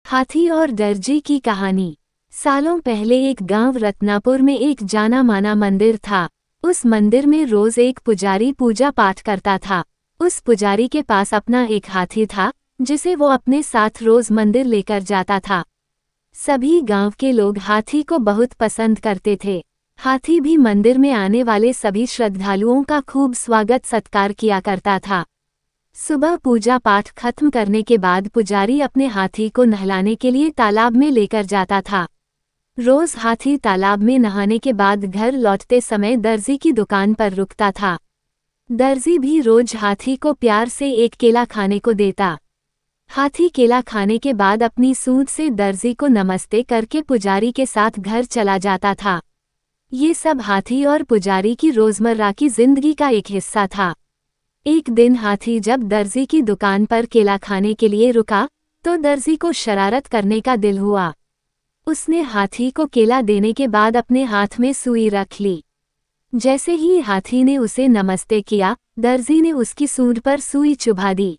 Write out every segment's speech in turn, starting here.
हाथी और दर्जी की कहानी। सालों पहले एक गांव रत्नापुर में एक जाना माना मंदिर था। उस मंदिर में रोज एक पुजारी पूजा पाठ करता था। उस पुजारी के पास अपना एक हाथी था, जिसे वो अपने साथ रोज मंदिर लेकर जाता था। सभी गांव के लोग हाथी को बहुत पसंद करते थे। हाथी भी मंदिर में आने वाले सभी श्रद्धालुओं का खूब स्वागत सत्कार किया करता था। सुबह पूजा पाठ खत्म करने के बाद पुजारी अपने हाथी को नहलाने के लिए तालाब में लेकर जाता था। रोज हाथी तालाब में नहाने के बाद घर लौटते समय दर्जी की दुकान पर रुकता था। दर्जी भी रोज हाथी को प्यार से एक केला खाने को देता। हाथी केला खाने के बाद अपनी सूंड से दर्जी को नमस्ते करके पुजारी के साथ घर चला जाता था। ये सब हाथी और पुजारी की रोजमर्रा की जिंदगी का एक हिस्सा था। एक दिन हाथी जब दर्जी की दुकान पर केला खाने के लिए रुका, तो दर्जी को शरारत करने का दिल हुआ। उसने हाथी को केला देने के बाद अपने हाथ में सुई रख ली। जैसे ही हाथी ने उसे नमस्ते किया, दर्जी ने उसकी सूंड पर सुई चुभा दी।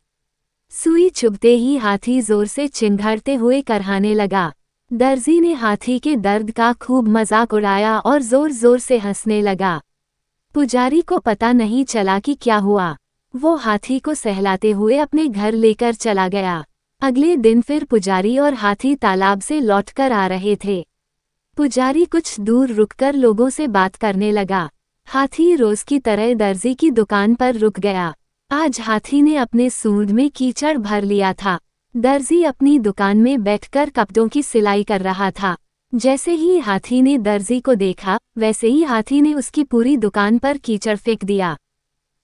सुई चुभते ही हाथी जोर से चिंघाड़ते हुए करहाने लगा। दर्जी ने हाथी के दर्द का खूब मजाक उड़ाया और जोर जोर से हंसने लगा। पुजारी को पता नहीं चला कि क्या हुआ। वो हाथी को सहलाते हुए अपने घर लेकर चला गया। अगले दिन फिर पुजारी और हाथी तालाब से लौटकर आ रहे थे। पुजारी कुछ दूर रुककर लोगों से बात करने लगा। हाथी रोज की तरह दर्जी की दुकान पर रुक गया। आज हाथी ने अपने सूंड में कीचड़ भर लिया था। दर्जी अपनी दुकान में बैठकर कपड़ों की सिलाई कर रहा था। जैसे ही हाथी ने दर्जी को देखा, वैसे ही हाथी ने उसकी पूरी दुकान पर कीचड़ फेंक दिया।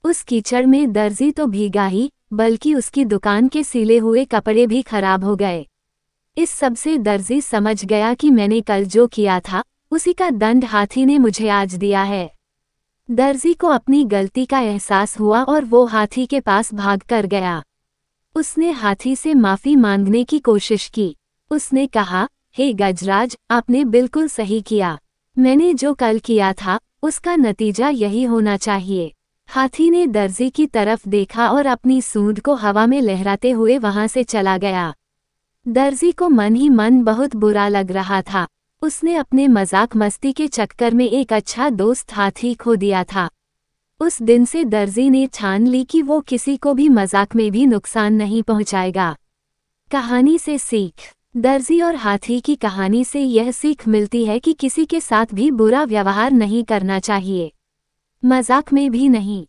उस कीचड़ में दर्जी तो भीगा ही, बल्कि उसकी दुकान के सिले हुए कपड़े भी खराब हो गए। इस सब से दर्जी समझ गया कि मैंने कल जो किया था, उसी का दंड हाथी ने मुझे आज दिया है। दर्जी को अपनी गलती का एहसास हुआ और वो हाथी के पास भाग कर गया। उसने हाथी से माफी मांगने की कोशिश की। उसने कहा, हे गजराज, आपने बिल्कुल सही किया। मैंने जो कल किया था, उसका नतीजा यही होना चाहिए। हाथी ने दर्जी की तरफ देखा और अपनी सूंड को हवा में लहराते हुए वहां से चला गया। दर्जी को मन ही मन बहुत बुरा लग रहा था। उसने अपने मजाक मस्ती के चक्कर में एक अच्छा दोस्त हाथी खो दिया था। उस दिन से दर्जी ने ठान ली कि वो किसी को भी मजाक में भी नुकसान नहीं पहुंचाएगा। कहानी से सीख। दर्जी और हाथी की कहानी से यह सीख मिलती है कि किसी के साथ भी बुरा व्यवहार नहीं करना चाहिए, मजाक में भी नहीं।